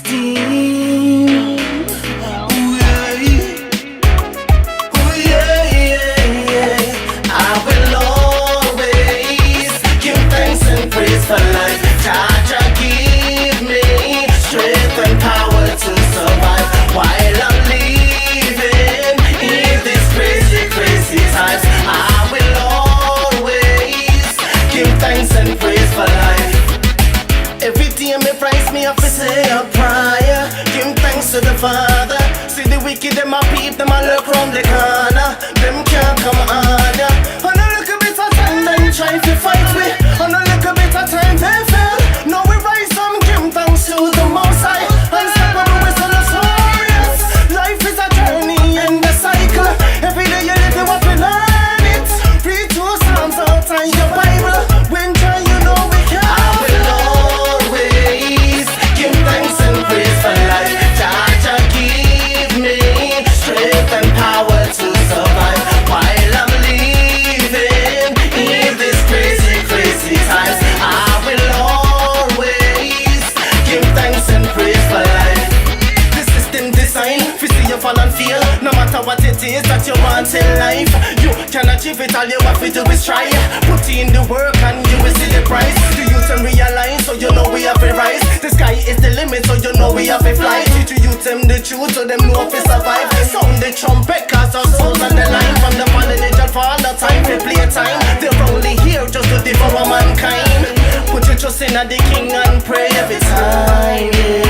Riddim. Ooh yeah, yeah, yeah. I will always give thanks and praise for life. Jah give me strength and power to survive while I'm living in this crazy, crazy times. I will always give thanks and praise for life. Every day me price me up to say a prayer. Give thanks to the Father. See the wicked, them a peep, them a look round the corner. Them can't come harder. On a little bit of time, them try to fight me. On a little bit of time, they fail. Now we rise some, give thanks to the Most High. Unstoppable, we're so notorious. Life is a journey and a cycle. Every day you live, you have to learn it. Read 2 Psalms outside your Bible. When try, you know we can. I will always give thanks and praise for life. Jah give me strength and power to survive while I'm living in this crazy, crazy times. I will always give thanks and praise for life. The system designed for see you fall and fail. No matter what it is that you want in life, you can achieve it. All you have to do is try. Put in the work and you will see the price. The youth and realize, so you know we have to rise. The sky is the limit, so you know we have to fly. Teach you youth them the truth, so them know if we survive. Sound the trumpet, cause our souls on the line. From the fallen angel fall, no time for play time. They're only here just to devour mankind. Put your trust in the King and pray every time, yeah.